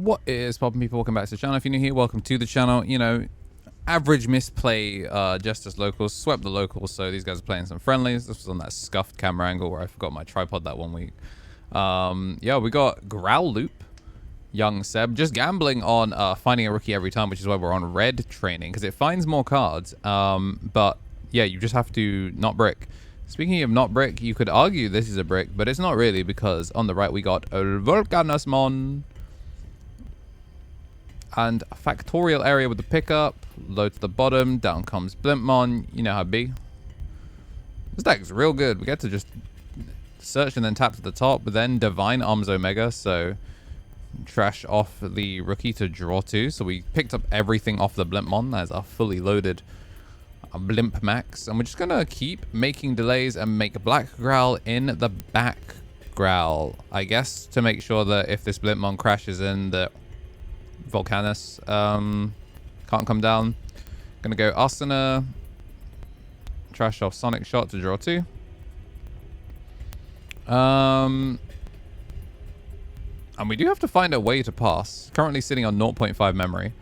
What is poppin' people? Welcome back to the channel. If you're new here, welcome to the channel. You know, average misplay just as locals. Swept the locals, so these guys are playing some friendlies. This was on that scuffed camera angle where I forgot my tripod that 1 week. Yeah, we got Growl Loop, Young Seb, just gambling on finding a rookie every time, which is why we're on red training, because it finds more cards. But yeah, you just have to not brick. Speaking of not brick, you could argue this is a brick, but it's not really, because on the right we got a Vulcanusmon and a factorial area with the pickup. Low to the bottom, down comes Blimpmon. You know how it be. This deck's real good. We get to just search and then tap to the top, but then Divine Arms Omega, so trash off the rookie to draw 2. So we picked up everything off the Blimpmon as a fully loaded Blimp Max, and we're just gonna keep making delays and make Black Growl in the back Growl, I guess, to make sure that if this Blimpmon crashes in, the Vulcanus can't come down. Gonna go Asana, trash off Sonic Shot to draw 2. And we do have to find a way to pass. Currently sitting on 0.5 memory.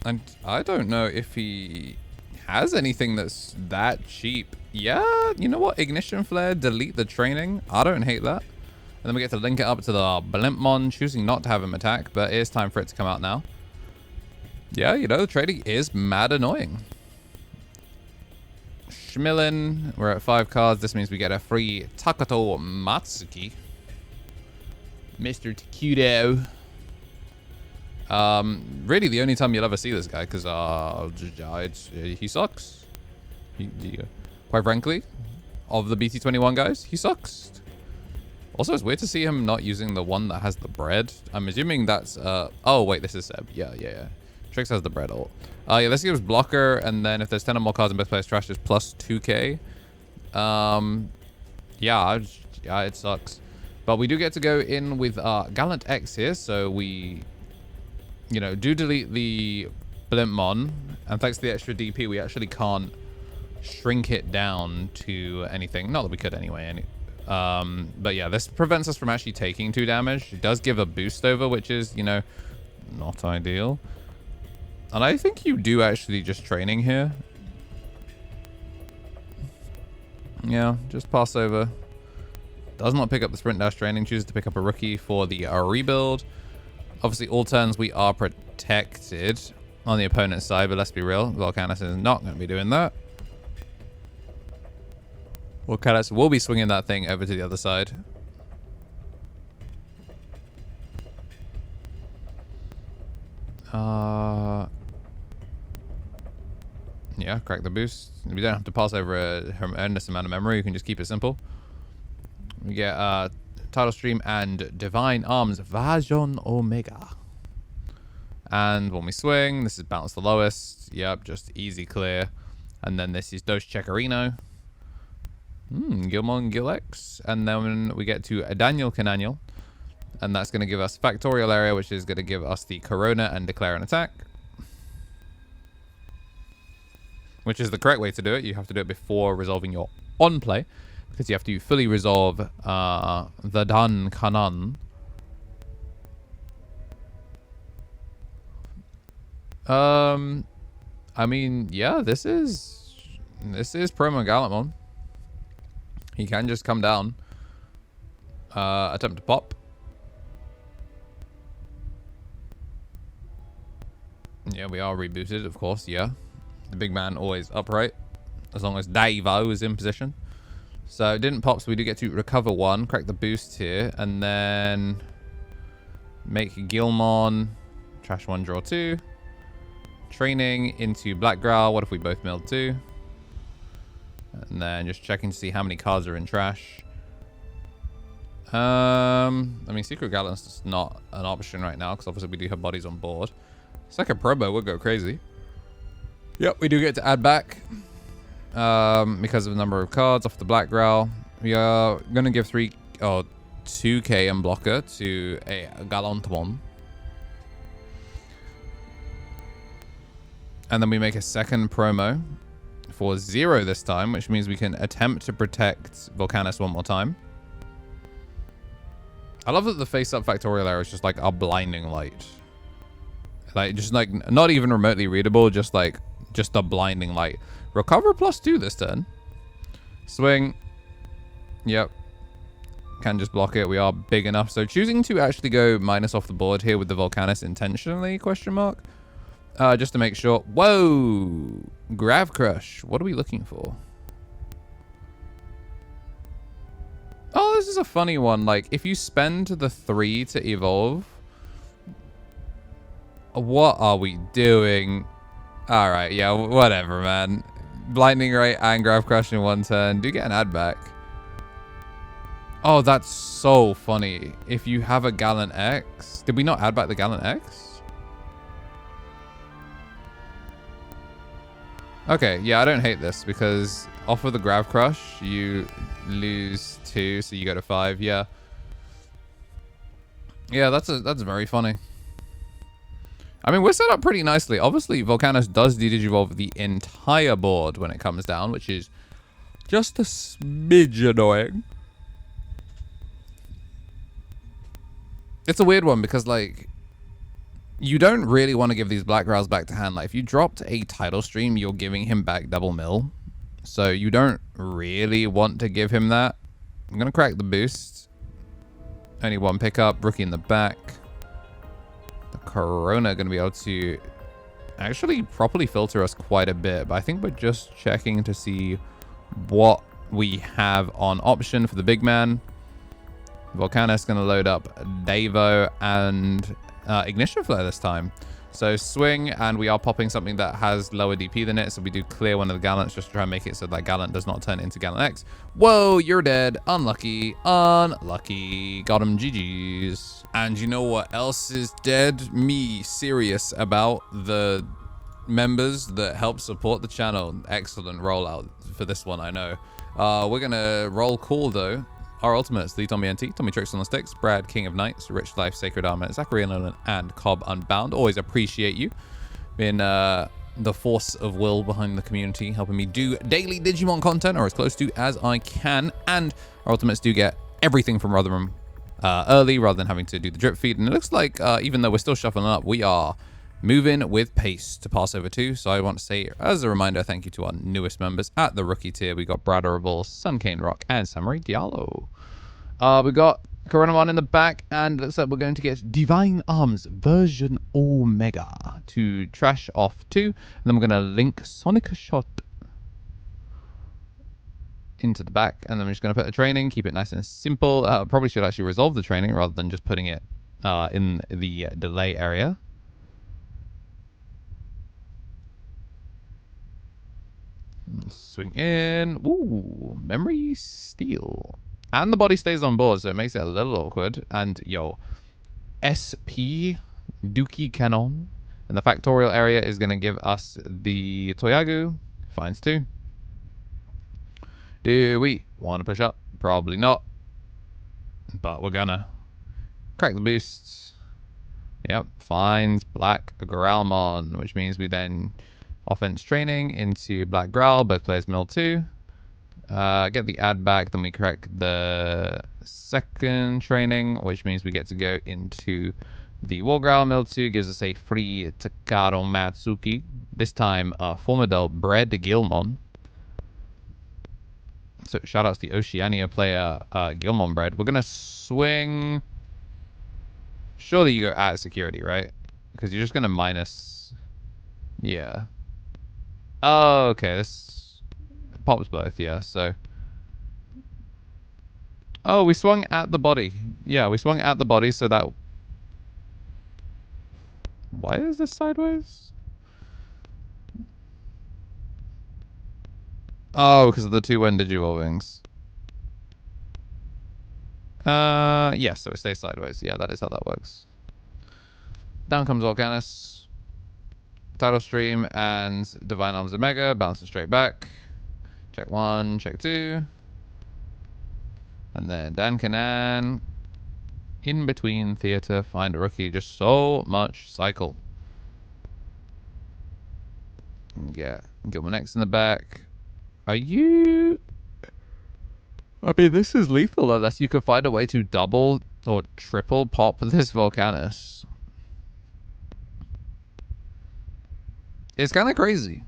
And I don't know if he has anything that's that cheap. Yeah, you know what? Ignition Flare, delete the training. I don't hate that. And then we get to link it up to the Blimpmon, choosing not to have him attack, but it is time for it to come out now. Yeah, you know, the trading is mad annoying. Schmilin, we're at 5 cards. This means we get a free Takato Matsuki. Mr. Takudo. Really the only time you'll ever see this guy, because he sucks. Quite frankly, of the BT25 guys, he sucks. Also, it's weird to see him not using the one that has the bread. I'm assuming that's oh wait, this is Seb. Yeah. Trix has the bread ult. Yeah, this gives blocker, and then if there's 10 or more cards in best player's trash, it's plus 2k. Yeah, it sucks. But we do get to go in with Gallant X here, so we, you know, do delete the Blimpmon, and thanks to the extra DP, we actually can't shrink it down to anything. Not that we could anyway. But yeah, this prevents us from actually taking 2 damage. It does give a boost over, which is, you know, not ideal. And I think you do actually just training here. Yeah, just pass over. Does not pick up the sprint dash training, chooses to pick up a rookie for the rebuild. Obviously, all turns we are protected on the opponent's side, but let's be real, Vulcanus is not going to be doing that. Vulcanus will be swinging that thing over to the other side. Yeah, crack the boost. We don't have to pass over a horrendous amount of memory. You can just keep it simple. We get Title Stream and Divine Arms Vajon Omega. And when we swing, this is bounce the lowest. Yep, just easy clear. And then this is Dos Checarino. Gilmon Gilex. And then we get to Daniel Cananiel. And that's going to give us Factorial Area, which is going to give us the Corona and declare an attack. Which is the correct way to do it. You have to do it before resolving your on play, because you have to fully resolve the Dan Kanan. I mean, yeah, this is promo Gallantmon. He can just come down. Attempt to pop. Yeah, we are rebooted, of course, yeah. The big man always upright, as long as Davo is in position. So it didn't pop, so we do get to recover 1, crack the boost here, and then make Gilmon, trash 1, draw 2. Training into Black Growl. What if we both milled 2? And then just checking to see how many cards are in trash. I mean, Secret Gallant's just not an option right now, because obviously we do have bodies on board. Second promo would go crazy. Yep, we do get to add back because of the number of cards off the Black Growl. We are going to give 2k and blocker to a Gallantmon. And then we make a second promo for 0 this time, which means we can attempt to protect Vulcanus 1 more time. I love that the face-up factorial error is just like a blinding light. Like, just like, not even remotely readable, just a blinding light. Recover +2 this turn. Swing. Yep. Can just block it. We are big enough. So choosing to actually go minus off the board here with the Vulcanus intentionally, question mark. Just to make sure. Whoa! Grav Crush. What are we looking for? Oh, this is a funny one. Like, if you spend the 3 to evolve, what are we doing? All right, yeah, whatever, man. Blinding Ray and Grav Crush in one turn. Do get an add back. Oh, that's so funny. If you have a Gallant X. Did we not add back the Gallant X? Okay, yeah, I don't hate this because off of the Grav Crush, you lose 2, so you go to 5. Yeah. Yeah, that's very funny. I mean, we're set up pretty nicely. Obviously, Vulcanus does de-digivolve the entire board when it comes down, which is just a smidge annoying. It's a weird one because, like, you don't really want to give these Black Growls back to hand. Like, if you dropped a title stream, you're giving him back double mill. So you don't really want to give him that. I'm going to crack the boost. Only 1 pickup. Rookie in the back. The Corona going to be able to actually properly filter us quite a bit. But I think we're just checking to see what we have on option for the big man. Vulcanus going to load up Devo and Ignition Flare this time. So swing, and we are popping something that has lower DP than it. So we do clear one of the Gallants just to try and make it so that Gallant does not turn into Gallant X. Whoa, you're dead. Unlucky. Unlucky. Got him. GG's. And you know what else is dead? Me, serious about the members that help support the channel. Excellent rollout for this one, I know. We're going to roll call, though. Our ultimates, Lee Tommy NT, Tommy Tricks on the Sticks, Brad King of Knights, Rich Life, Sacred Armor, Zachary Nolan, and Cobb Unbound. Always appreciate you being the force of will behind the community, helping me do daily Digimon content, or as close to as I can. And our ultimates do get everything from Rotherham early, rather than having to do the drip feed. And it looks like, even though we're still shuffling up, we are moving with pace to pass over to. So I want to say, as a reminder, thank you to our newest members at the rookie tier. We got Brad Orable, Sunkane Rock, and Samurai Diallo. We got Coronamon in the back, and looks like we're going to get Divine Arms version Omega to trash off 2. And then we're going to link Sonic Shot into the back, and then we're just going to put a training, keep it nice and simple. Probably should actually resolve the training rather than just putting it in the delay area. Swing in. Ooh, Memory Steal. And the body stays on board, so it makes it a little awkward. And, yo, SP Dookie Cannon. And the factorial area is going to give us the Toyagu. Finds 2. Do we want to push up? Probably not. But we're going to crack the boosts. Yep, finds Black Growlmon, which means we then offense training into Black Growl, both players mill 2. Get the add back, then we correct the second training, which means we get to go into the War Growl. Mill 2 gives us a free Takaro Matsuki. This time, Formidel Bred Gilmon. So shout outs to the Oceania player, Gilmon Bred. We're going to swing. Surely you go at security, right? Because you're just going to minus. Yeah. Oh, okay. This pops both, yeah, so. Oh, we swung at the body. Yeah, we swung at the body so that. Why is this sideways? Oh, because of the 2 when digivolvings. Yeah, so it stays sideways. Yeah, that is how that works. Down comes Vulcanus. Title stream and Divine Arms Omega. Bouncing straight back. Check 1, check 2. And then Dan Kanan. In between theater, find a rookie. Just so much cycle. Yeah, get one X in the back. Are you... I mean, this is lethal unless you could find a way to double Or triple pop this Vulcanus. It's kind of crazy.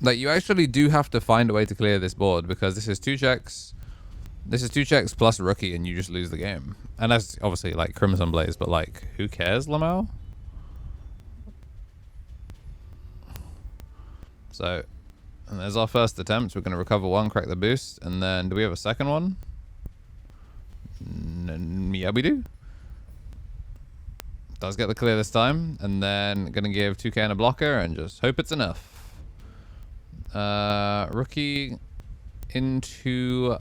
Like, you actually do have to find a way to clear this board, because this is 2 checks. This is 2 checks plus rookie, and you just lose the game. And that's obviously like Crimson Blaze, but like, who cares, Lamel? So, and there's our first attempt. We're going to recover 1, crack the boost, and then do we have a second one? Yeah, we do. Does get the clear this time, and then going to give 2k and a blocker, and just hope it's enough. Rookie into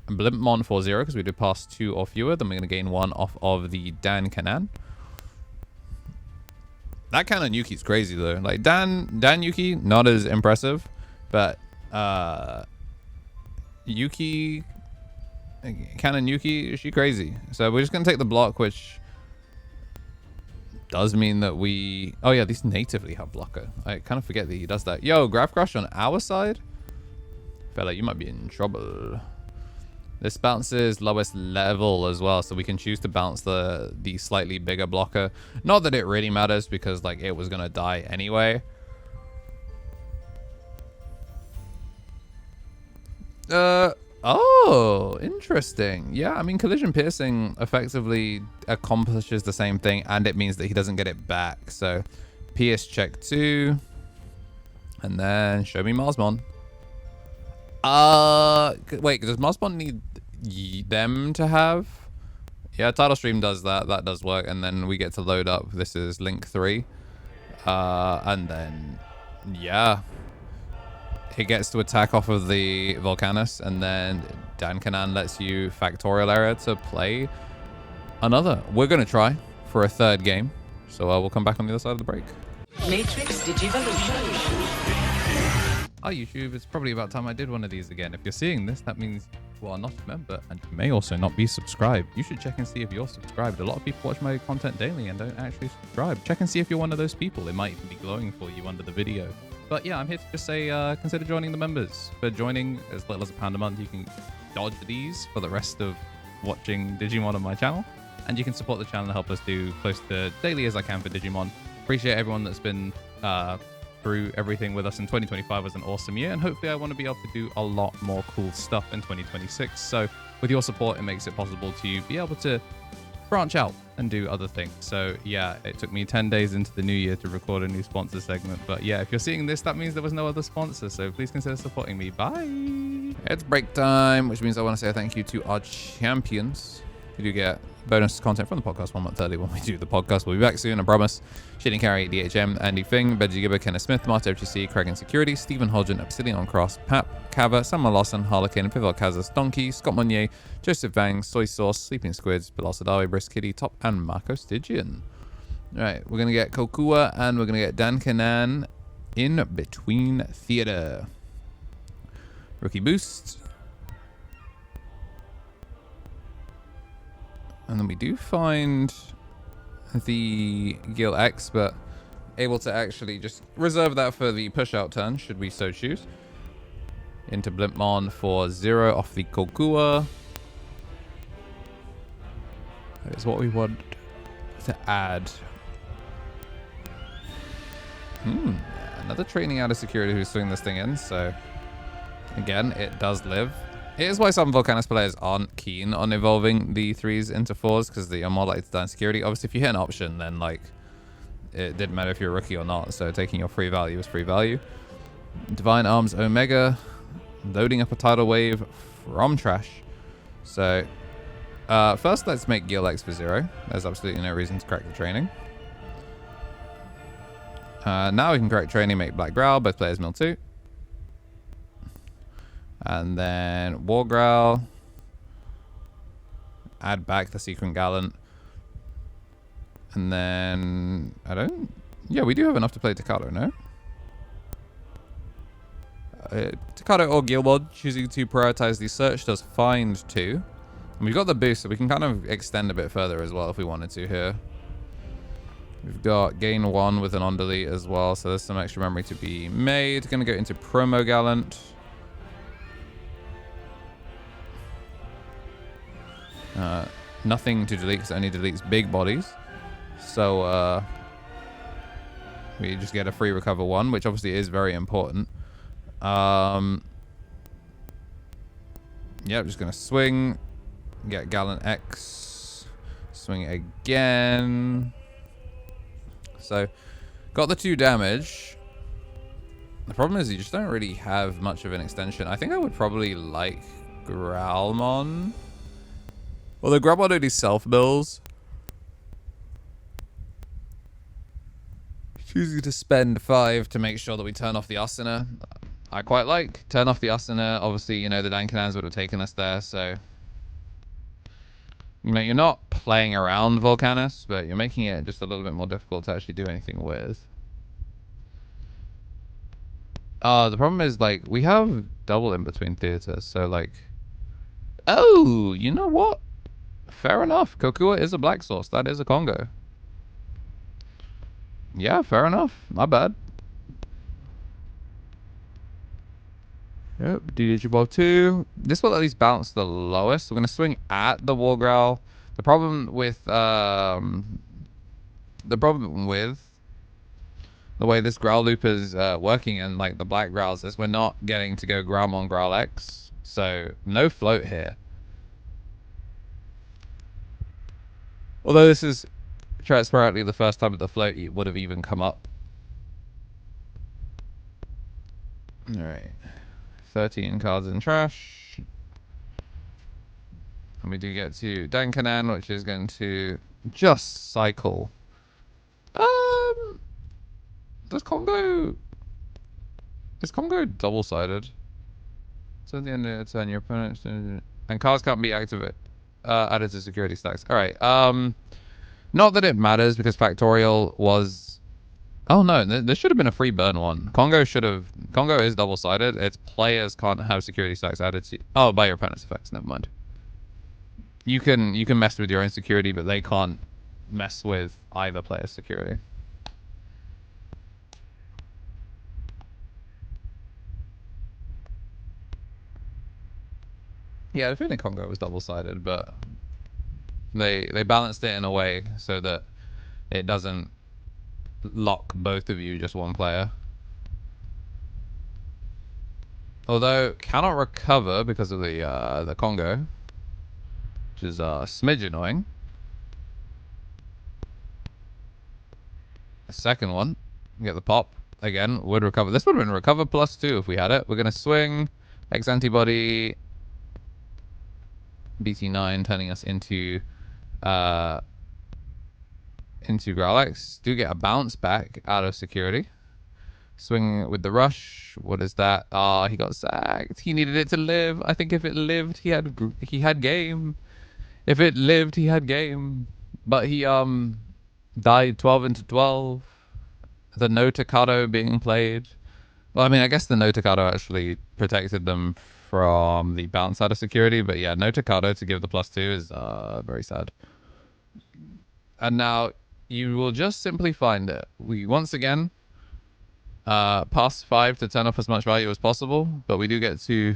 Blimpmon 4-0, because we did pass 2 or fewer. Then we're going to gain 1 off of the Dan Kanan. That kind of Yuki's crazy though. Like Dan Yuki, not as impressive, but Yuki, Canon Yuki, she crazy. So we're just gonna take the block, which does mean that we. Oh yeah, these natively have blocker. I kind of forget that he does that. Yo, Graph Crush on our side, fella, you might be in trouble. This bounces lowest level as well, so we can choose to bounce the slightly bigger blocker. Not that it really matters, because like it was gonna die anyway. Oh, interesting. Yeah, I mean, Collision Piercing effectively accomplishes the same thing, and it means that he doesn't get it back. So, Pierce check 2, and then show me Marsmon. Wait, does Marsmon need them to have? Yeah, Title Stream does that. That does work. And then we get to load up. This is Link 3. And then, yeah. It gets to attack off of the Vulcanus. And then Dan Kanan lets you Factorial Area to play another. We're going to try for a 3rd game. So we'll come back on the other side of the break. Matrix Digivolution. Hi YouTube, it's probably about time I did one of these again. If you're seeing this, that means you are not a member, and you may also not be subscribed. You should check and see if you're subscribed. A lot of people watch my content daily and don't actually subscribe. Check and see if you're one of those people. It might even be glowing for you under the video. But yeah, I'm here to just say consider joining the members. For joining as little as £1 a month, you can dodge these for the rest of watching Digimon on my channel, and you can support the channel and help us do close to daily as I can for Digimon. Appreciate everyone that's been through everything with us. In 2025 was an awesome year, and hopefully I want to be able to do a lot more cool stuff in 2026. So with your support, it makes it possible to be able to branch out and do other things. So yeah, it took me 10 days into the new year to record a new sponsor segment, but yeah, if you're seeing this, that means there was no other sponsor, so please consider supporting me. Bye. It's break time, which means I want to say thank you to our champions. You do get bonus content from the podcast 1 month early when we do the podcast. We'll be back soon, I promise. Shitting Carry, DHM, Andy Fing, Benji Gibber, Kenneth Smith, Marta FGC, Craig and Security, Stephen Hodgen, Obsidian on Cross, Pap, Kava, Samuel Lawson, Harlequin, Pivot Kazas, Donkey, Scott Monnier, Joseph Vang, Soy Sauce, Sleeping Squids, Bilal Sadawi, Brisk Kitty, Top, and Marco Stygian. Alright, we're going to get Kokua and we're going to get Dan Kanan in between theater. Rookie boost. And then we do find the Gil X, but able to actually just reserve that for the push-out turn, should we so choose. Into Blimpmon for 0 off the Kokua. That is what we want to add. Another training out of security who's swinging this thing in, so again, it does live. Here's why some Vulcanus players aren't keen on evolving the 3s into 4s, because they are more likely to die in security. Obviously, if you hit an option, then like it didn't matter if you're a rookie or not, so taking your free value is free value. Divine Arms Omega, loading up a tidal wave from trash. So first let's make Gil X for 0. There's absolutely no reason to crack the training. Now we can crack training, make Black Growl, both players mill 2. And then War Growl. Add back the Secret Gallant. And then yeah, we do have enough to play Tocado, no? Tocado or Gilbod, choosing to prioritize the search does find 2. And we've got the boost, so we can kind of extend a bit further as well if we wanted to here. We've got gain 1 with an on delete as well, so there's some extra memory to be made. Gonna go into Promo Gallant. Nothing to delete because it only deletes big bodies. So we just get a free recover 1, which obviously is very important. Yeah, just gonna swing, get Gallant X, swing again. So got the 2 damage. The problem is you just don't really have much of an extension. I think I would probably like Growlmon. Although Growlmon only self-mills. Choosing to spend 5 to make sure that we turn off the Asuna. I quite like. Turn off the Asuna. Obviously, you know, the Dankanans would have taken us there, so... You know, you're not playing around Vulcanus, but you're making it just a little bit more difficult to actually do anything with. The problem is, like, we have double in between theaters, so, like... Oh, you know what? Fair enough. Kokua is a black source. That is a Congo. Yeah, fair enough. Not bad. Yep, Digimon 2. This will at least bounce the lowest. We're going to swing at the War Growl. The problem with the way this Growl loop is working in like the black Growls is we're not getting to go Growlmon Growl X. So no float here. Although this is transparently the first time that the float would have even come up. Alright. 13 cards in trash. And we do get to Dankanan, which is going to just cycle. Does Congo... Is Congo double-sided? So at the end of the turn, your opponent... And cards can't be added to security stacks. Alright, not that it matters, because Factorial was... Oh no, there should have been a free burn one. Congo is double-sided. Its players can't have security stacks added to... Oh, by your opponent's effects, never mind. You can mess with your own security, but they can't mess with either player's security. Yeah, I feel like Congo was double-sided, but they balanced it in a way so that it doesn't lock both of you, just one player. Although cannot recover because of the Congo, which is a smidge annoying. A second one, get the pop again. Would recover. This would have been recover +2 if we had it. We're gonna swing X antibody. BT9 turning us into Growlix. Do get a bounce back out of security. Swing with the rush. What is that? Ah, he got sacked. He needed it to live. I think if it lived, he had game. If it lived, he had game. But he died 12 into 12. The no Tocado being played. Well, I mean, I guess the no Tocado actually protected them from the bounce out of security, but yeah, no Tocado to give the +2 is very sad. And now you will just simply find it. We once again pass 5 to turn off as much value as possible, but we do get to...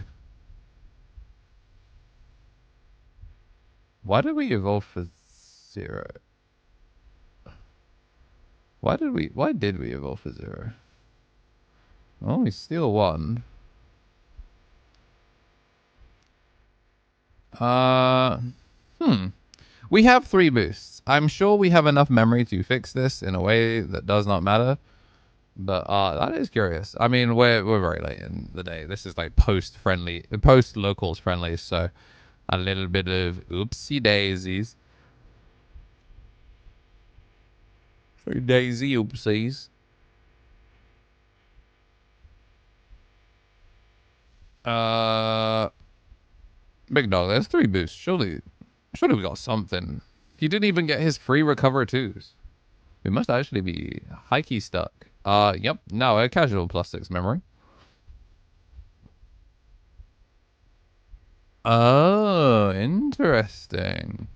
Why did we evolve for 0? Why did we evolve for 0? Well, we steal 1. We have 3 boosts. I'm sure we have enough memory to fix this in a way that does not matter. But that is curious. I mean, we're very late in the day. This is like post locals friendly, so a little bit of oopsie daisies. Daisy oopsies. Big dog, there's 3 boosts. Surely we got something. He didn't even get his free recover 2s. We must actually be high-key stuck. Yep. No, a casual +6 memory. Oh, interesting.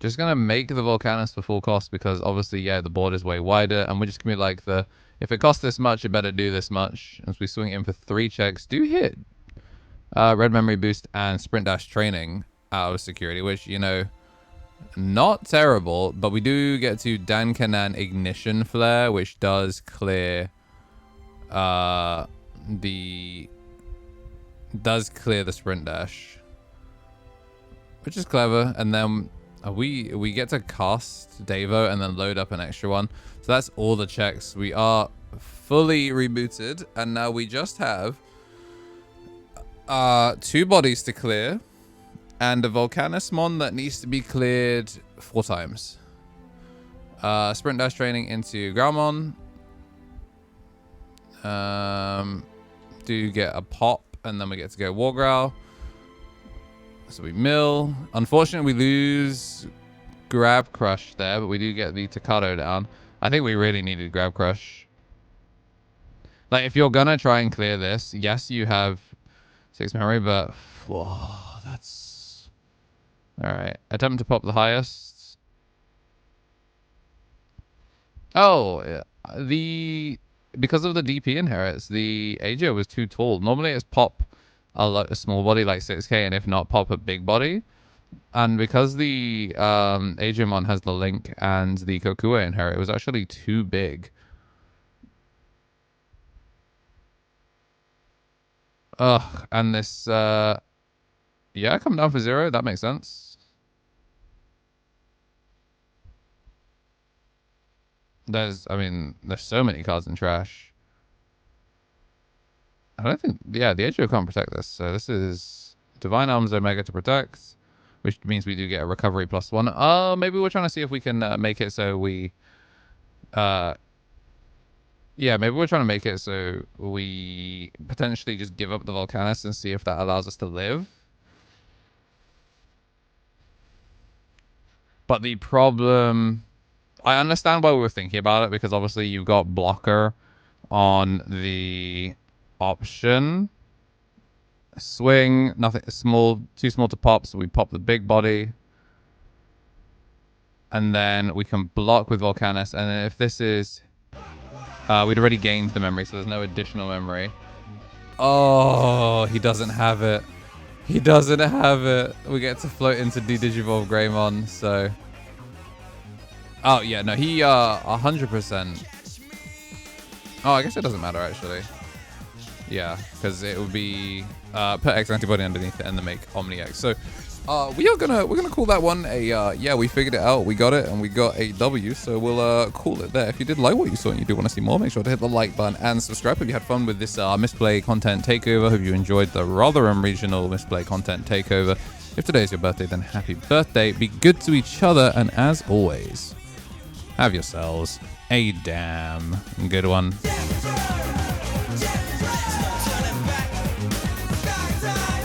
Just gonna make the Vulcanus for full cost because obviously, yeah, the board is way wider, and we're just gonna be like if it costs this much, it better do this much. As we swing in for 3 checks, do hit red memory boost and sprint dash training. out of security, which, you know, not terrible, but we do get to Dankanan Ignition Flare, which does clear the sprint dash, which is clever. And then we get to cast Devo and then load up an extra one. So that's all the checks. We are fully rebooted, and now we just have 2 bodies to clear and a Vulcanusmon that needs to be cleared 4 times. Sprint dash training into Gallantmon. Do get a pop, and then we get to go War Growl. So we mill. Unfortunately, we lose Grab Crush there, but we do get the Tocado down. I think we really needed Grab Crush. Like, if you're gonna try and clear this, yes, you have 6 memory, but whoa, that's... Alright, attempt to pop the highest. Oh, yeah. Because of the DP inherits, the AGO was too tall. Normally it's pop a small body like 6k, and if not, pop a big body. And because the Agumon has the Link and the Kokua inherit, it was actually too big. Ugh, and this, yeah, come down for 0. That makes sense. There's so many cards in trash. I don't think, yeah, the Edgeo can't protect this. So this is Divine Arms Omega to protect, which means we do get a recovery +1. Maybe we're trying to see if we can make it so we, yeah, maybe we're trying to make it so we potentially just give up the Vulcanus and see if that allows us to live. But the problem, I understand why we were thinking about it, because obviously you've got blocker on the option. Swing, nothing small, too small to pop, so we pop the big body. And then we can block with Vulcanus, and if this is... we'd already gained the memory, so there's no additional memory. Oh, he doesn't have it. He doesn't have it. We get to float into de-digivolve Greymon, so... Oh, yeah, no, he 100%. Oh, I guess it doesn't matter, actually. Yeah, because it would be put X antibody underneath it and then make Omni X. So we're gonna call that one a yeah, we figured it out, we got it, and we got a W. So we'll call it there. If you did like what you saw and you do want to see more, make sure to hit the like button and subscribe. If you had fun with this misplay content takeover, hope you enjoyed the Rotherham regional misplay content takeover. If today is your birthday, then happy birthday. Be good to each other, and as always, have yourselves a damn good one.